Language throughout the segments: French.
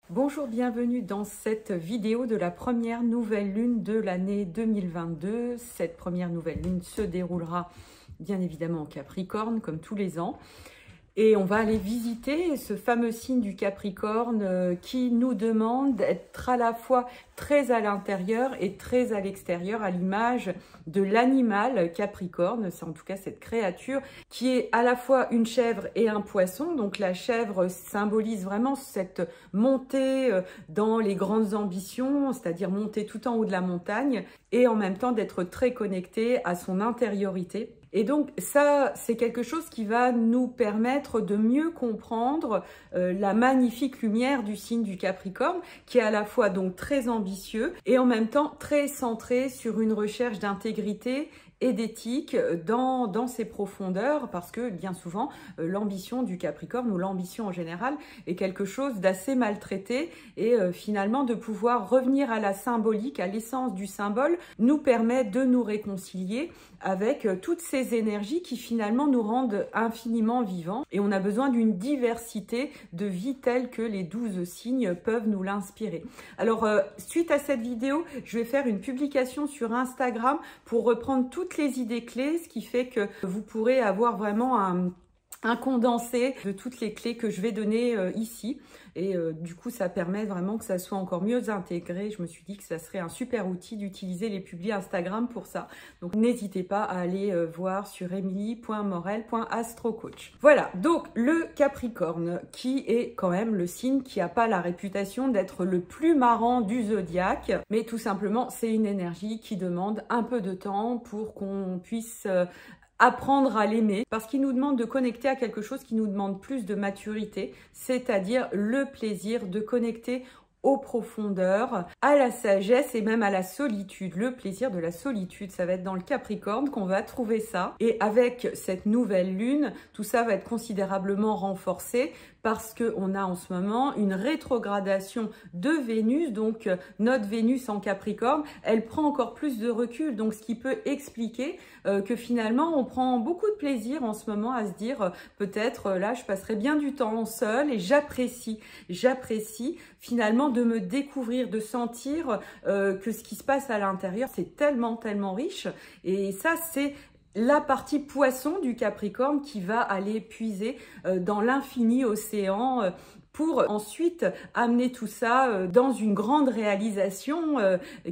Bonjour, bienvenue dans cette vidéo de la première nouvelle lune de l'année 2022. Cette première nouvelle lune se déroulera bien évidemment en Capricorne comme tous les ans. Et on va aller visiter ce fameux signe du Capricorne qui nous demande d'être à la fois très à l'intérieur et très à l'extérieur, à l'image de l'animal Capricorne. C'est en tout cas cette créature qui est à la fois une chèvre et un poisson. Donc la chèvre symbolise vraiment cette montée dans les grandes ambitions, c'est-à-dire monter tout en haut de la montagne et en même temps d'être très connecté à son intériorité. Et donc ça, c'est quelque chose qui va nous permettre de mieux comprendre la magnifique lumière du signe du Capricorne, qui est à la fois donc très ambitieux et en même temps très centré sur une recherche d'intégrité et d'éthique dans ses profondeurs, parce que bien souvent l'ambition du Capricorne ou l'ambition en général est quelque chose d'assez maltraité et finalement de pouvoir revenir à la symbolique, à l'essence du symbole, nous permet de nous réconcilier avec toutes ces énergies qui finalement nous rendent infiniment vivants, et on a besoin d'une diversité de vie telle que les 12 signes peuvent nous l'inspirer. Alors suite à cette vidéo, je vais faire une publication sur Instagram pour reprendre toutes les idées clés, ce qui fait que vous pourrez avoir vraiment un condensé de toutes les clés que je vais donner ici. Et du coup, ça permet vraiment que ça soit encore mieux intégré. Je me suis dit que ça serait un super outil d'utiliser les publis Instagram pour ça. Donc, n'hésitez pas à aller voir sur emily.morel.astrocoach. Voilà, donc le Capricorne, qui est quand même le signe qui n'a pas la réputation d'être le plus marrant du zodiaque. Mais tout simplement, c'est une énergie qui demande un peu de temps pour qu'on puisse apprendre à l'aimer, parce qu'il nous demande de connecter à quelque chose qui nous demande plus de maturité, c'est-à-dire le plaisir de connecter aux profondeurs, à la sagesse et même à la solitude. Le plaisir de la solitude, ça va être dans le Capricorne qu'on va trouver ça. Et avec cette nouvelle lune, tout ça va être considérablement renforcé parce qu'on a en ce moment une rétrogradation de Vénus. Donc notre Vénus en Capricorne, elle prend encore plus de recul. Donc ce qui peut expliquer que finalement on prend beaucoup de plaisir en ce moment à se dire peut-être là je passerai bien du temps seule et j'apprécie finalement de me découvrir, de sentir que ce qui se passe à l'intérieur c'est tellement riche. Et ça c'est la partie poisson du Capricorne qui va aller puiser dans l'infini océan pour ensuite amener tout ça dans une grande réalisation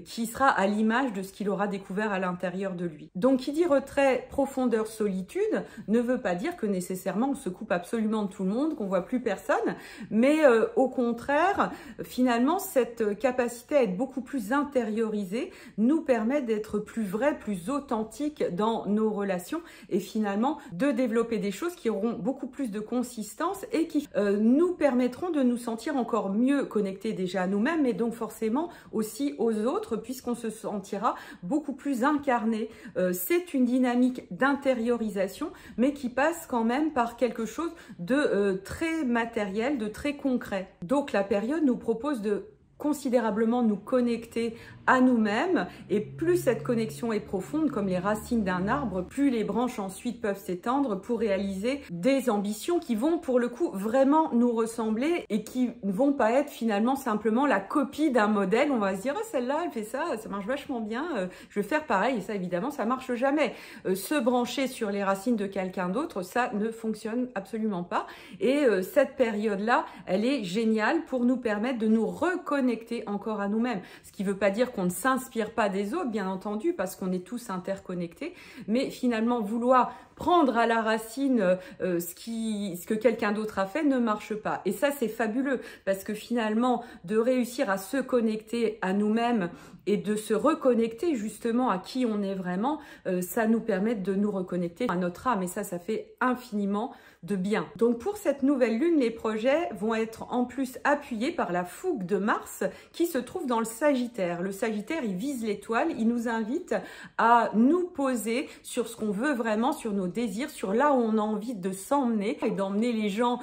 qui sera à l'image de ce qu'il aura découvert à l'intérieur de lui. Donc qui dit retrait, profondeur, solitude ne veut pas dire que nécessairement on se coupe absolument de tout le monde, qu'on voit plus personne, mais au contraire, finalement cette capacité à être beaucoup plus intériorisée nous permet d'être plus vrai, plus authentique dans nos relations et finalement de développer des choses qui auront beaucoup plus de consistance et qui nous permettront de nous sentir encore mieux connectés déjà à nous-mêmes, mais donc forcément aussi aux autres, puisqu'on se sentira beaucoup plus incarné. C'est une dynamique d'intériorisation, mais qui passe quand même par quelque chose de très matériel, de très concret. Donc la période nous propose de considérablement nous connecter à nous-mêmes, et plus cette connexion est profonde, comme les racines d'un arbre, plus les branches ensuite peuvent s'étendre pour réaliser des ambitions qui vont pour le coup vraiment nous ressembler et qui ne vont pas être finalement simplement la copie d'un modèle. On va se dire, oh, celle-là elle fait ça, ça marche vachement bien, je vais faire pareil, et ça évidemment ça marche jamais. Se brancher sur les racines de quelqu'un d'autre, ça ne fonctionne absolument pas, et cette période-là, elle est géniale pour nous permettre de nous reconnecter encore à nous-mêmes, ce qui ne veut pas dire qu'on ne s'inspire pas des autres, bien entendu, parce qu'on est tous interconnectés, mais finalement vouloir prendre à la racine ce que quelqu'un d'autre a fait ne marche pas. Et ça, c'est fabuleux, parce que finalement, de réussir à se connecter à nous-mêmes et de se reconnecter justement à qui on est vraiment, ça nous permet de nous reconnecter à notre âme, et ça fait infiniment de bien. Donc pour cette nouvelle lune, les projets vont être en plus appuyés par la fougue de Mars qui se trouve dans le Sagittaire. Le Sagittaire, il vise l'étoile, il nous invite à nous poser sur ce qu'on veut vraiment, sur nos désirs, sur là où on a envie de s'emmener et d'emmener les gens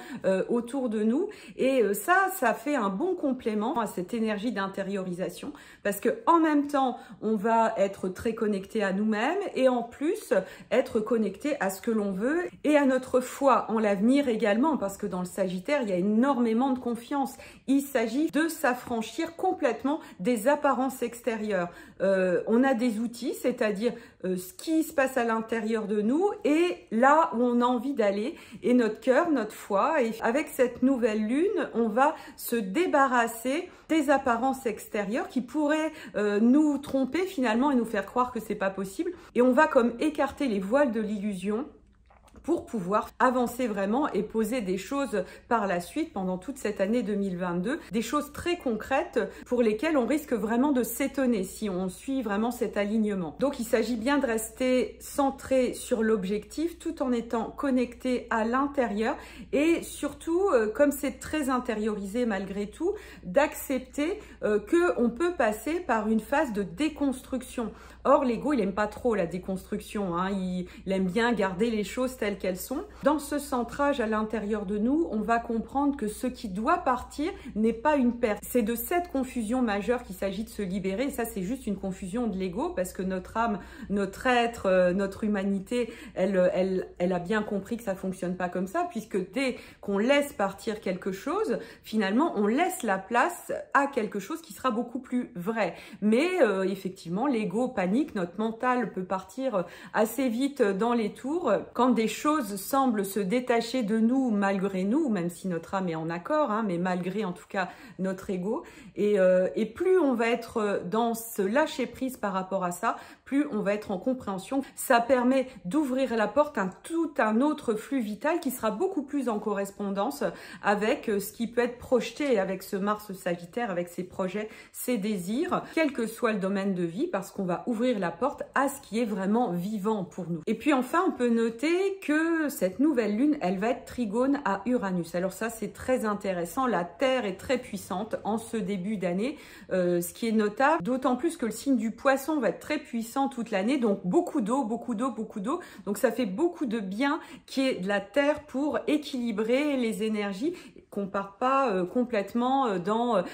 autour de nous. Et ça fait un bon complément à cette énergie d'intériorisation, parce que en même temps, on va être très connecté à nous-mêmes et en plus être connecté à ce que l'on veut et à notre foi en l'avenir également, parce que dans le Sagittaire, il y a énormément de confiance. Il s'agit de s'affranchir complètement des apparences extérieures. On a des outils, c'est-à-dire ce qui se passe à l'intérieur de nous et là où on a envie d'aller, et notre cœur, notre foi. Et avec cette nouvelle lune, on va se débarrasser des apparences extérieures qui pourraient nous tromper finalement et nous faire croire que c'est pas possible. Et on va comme écarter les voiles de l'illusion pour pouvoir avancer vraiment et poser des choses par la suite pendant toute cette année 2022, des choses très concrètes pour lesquelles on risque vraiment de s'étonner si on suit vraiment cet alignement. Donc il s'agit bien de rester centré sur l'objectif tout en étant connecté à l'intérieur et surtout, comme c'est très intériorisé malgré tout, d'accepter qu'on peut passer par une phase de déconstruction. Or, l'ego, il aime pas trop la déconstruction, hein. Il aime bien garder les choses telles qu'elles sont. Dans ce centrage à l'intérieur de nous, on va comprendre que ce qui doit partir n'est pas une perte. C'est de cette confusion majeure qu'il s'agit de se libérer. Et ça, c'est juste une confusion de l'ego parce que notre âme, notre être, notre humanité, elle a bien compris que ça fonctionne pas comme ça, puisque dès qu'on laisse partir quelque chose, finalement, on laisse la place à quelque chose qui sera beaucoup plus vrai. Mais effectivement, l'ego panique. Notre mental peut partir assez vite dans les tours quand des choses semblent se détacher de nous malgré nous, même si notre âme est en accord, hein, mais malgré en tout cas notre ego. Et plus on va être dans ce lâcher prise par rapport à ça, plus on va être en compréhension. Ça permet d'ouvrir la porte à tout un autre flux vital qui sera beaucoup plus en correspondance avec ce qui peut être projeté avec ce Mars Sagittaire, avec ses projets, ses désirs, quel que soit le domaine de vie, parce qu'on va ouvrir la porte à ce qui est vraiment vivant pour nous. Et puis enfin, on peut noter que cette nouvelle lune, elle va être trigone à Uranus. Alors ça, c'est très intéressant. La Terre est très puissante en ce début d'année, ce qui est notable, d'autant plus que le signe du Poisson va être très puissant toute l'année, donc beaucoup d'eau, beaucoup d'eau, beaucoup d'eau. Donc ça fait beaucoup de bien qu'il y ait de la Terre pour équilibrer les énergies, qu'on ne parte pas complètement dans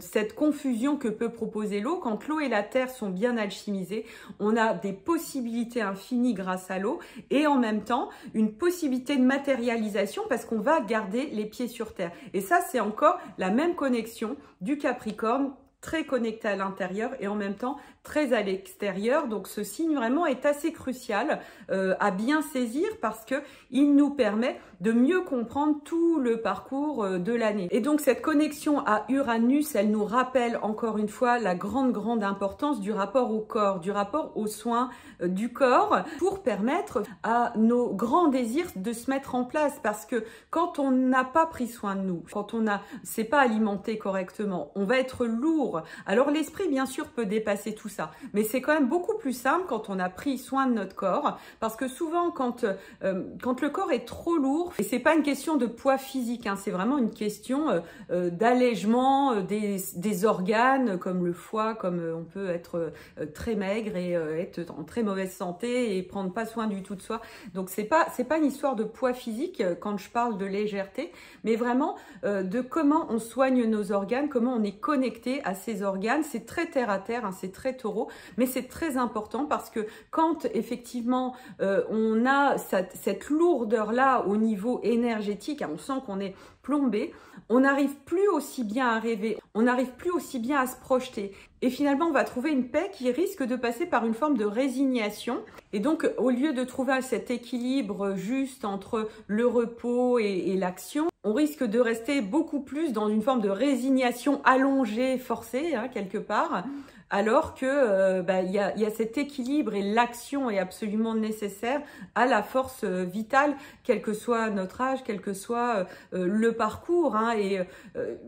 cette confusion que peut proposer l'eau. Quand l'eau et la terre sont bien alchimisées, on a des possibilités infinies grâce à l'eau et en même temps une possibilité de matérialisation parce qu'on va garder les pieds sur terre. Et ça, c'est encore la même connexion du Capricorne, très connecté à l'intérieur et en même temps très à l'extérieur. Donc ce signe vraiment est assez crucial à bien saisir parce que il nous permet de mieux comprendre tout le parcours de l'année. Et donc cette connexion à Uranus, elle nous rappelle encore une fois la grande importance du rapport au corps, du rapport aux soins du corps pour permettre à nos grands désirs de se mettre en place. Parce que quand on n'a pas pris soin de nous, quand on s'est pas alimenté correctement, on va être lourd. Alors l'esprit bien sûr peut dépasser tout ça, mais c'est quand même beaucoup plus simple quand on a pris soin de notre corps, parce que souvent quand le corps est trop lourd, et c'est pas une question de poids physique, hein, c'est vraiment une question d'allègement des organes comme le foie, comme on peut être très maigre et être en très mauvaise santé et prendre pas soin du tout de soi. Donc c'est pas une histoire de poids physique quand je parle de légèreté, mais vraiment de comment on soigne nos organes, comment on est connecté à ces organes. C'est très terre à terre, hein, c'est très taureau, mais c'est très important parce que quand effectivement on a cette lourdeur là au niveau énergétique, hein, on sent qu'on est plombé, on n'arrive plus aussi bien à rêver, on n'arrive plus aussi bien à se projeter. Et finalement, on va trouver une paix qui risque de passer par une forme de résignation. Et donc, au lieu de trouver cet équilibre juste entre le repos et l'action, on risque de rester beaucoup plus dans une forme de résignation allongée, forcée, hein, quelque part. Alors que il y a cet équilibre et l'action est absolument nécessaire à la force vitale, quel que soit notre âge, quel que soit le parcours, hein, et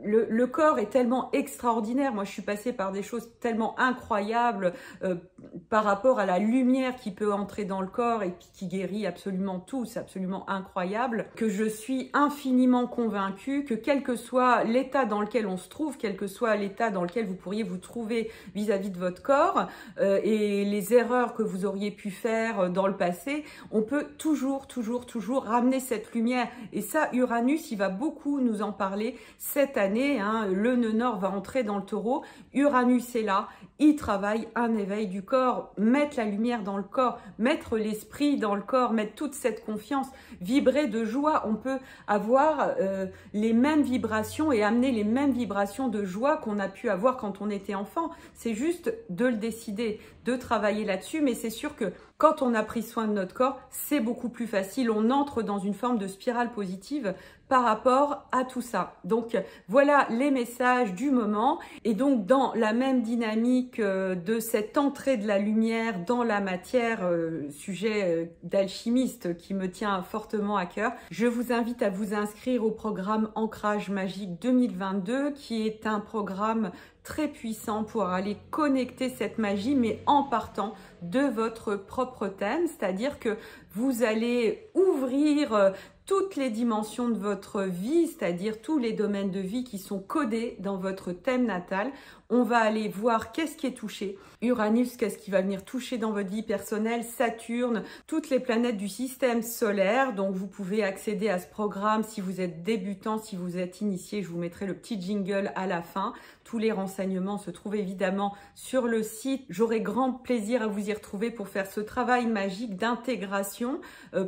le corps est tellement extraordinaire. Moi, je suis passée par des choses tellement incroyables par rapport à la lumière qui peut entrer dans le corps et qui guérit absolument tout. C'est absolument incroyable, que je suis infiniment convaincue que quel que soit l'état dans lequel on se trouve, quel que soit l'état dans lequel vous pourriez vous trouver vis-à-vis de votre corps et les erreurs que vous auriez pu faire dans le passé, on peut toujours ramener cette lumière. Et ça, Uranus, il va beaucoup nous en parler cette année, hein. Le nœud nord va entrer dans le taureau, Uranus est là, il travaille un éveil du corps. corps, mettre la lumière dans le corps, mettre l'esprit dans le corps, mettre toute cette confiance, vibrer de joie. On peut avoir les mêmes vibrations et amener les mêmes vibrations de joie qu'on a pu avoir quand on était enfant. C'est juste de le décider, de travailler là-dessus, mais c'est sûr que quand on a pris soin de notre corps, c'est beaucoup plus facile. On entre dans une forme de spirale positive par rapport à tout ça. Donc voilà les messages du moment. Et donc dans la même dynamique de cette entrée de la lumière dans la matière, sujet d'alchimiste qui me tient fortement à cœur, je vous invite à vous inscrire au programme Ancrage Magique 2022 qui est un programme très puissant pour aller connecter cette magie, mais en partant de votre propre thème, c'est-à-dire que vous allez ouvrir toutes les dimensions de votre vie, c'est-à-dire tous les domaines de vie qui sont codés dans votre thème natal. On va aller voir qu'est-ce qui est touché. Uranus, qu'est-ce qui va venir toucher dans votre vie personnelle, Saturne, toutes les planètes du système solaire. Donc vous pouvez accéder à ce programme si vous êtes débutant, si vous êtes initié, je vous mettrai le petit jingle à la fin. Tous les renseignements se trouvent évidemment sur le site. J'aurai grand plaisir à vous y retrouver pour faire ce travail magique d'intégration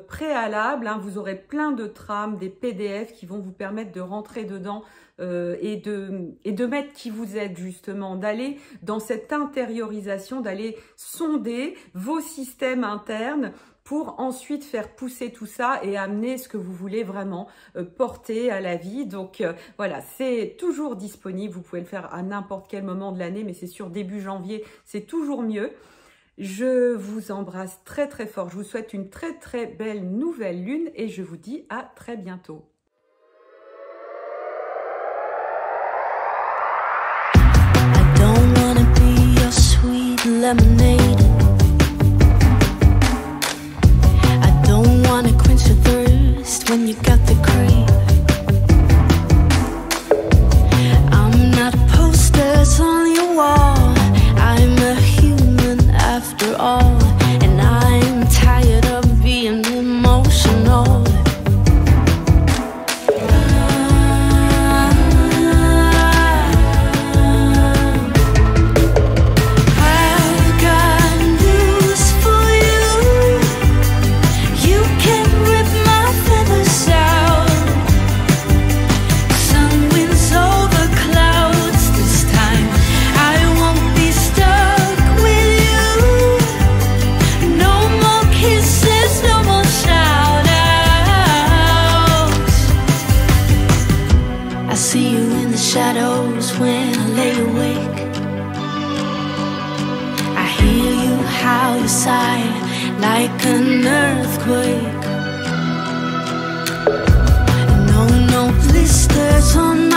préalable. Vous aurez plein de trames, des PDF qui vont vous permettre de rentrer dedans et de mettre qui vous êtes justement, d'aller dans cette intériorisation, d'aller sonder vos systèmes internes pour ensuite faire pousser tout ça et amener ce que vous voulez vraiment porter à la vie. Donc voilà, c'est toujours disponible, vous pouvez le faire à n'importe quel moment de l'année, mais c'est sûr début janvier, c'est toujours mieux. Je vous embrasse très très fort, je vous souhaite une très très belle nouvelle lune et je vous dis à très bientôt. Lemonade. I don't wanna quench your thirst when you got the creep. I'm not posters on your wall. I'm a human after all, and I'm tired of being emotional. Shadows when I lay awake, I hear you how you sigh like an earthquake. No blisters on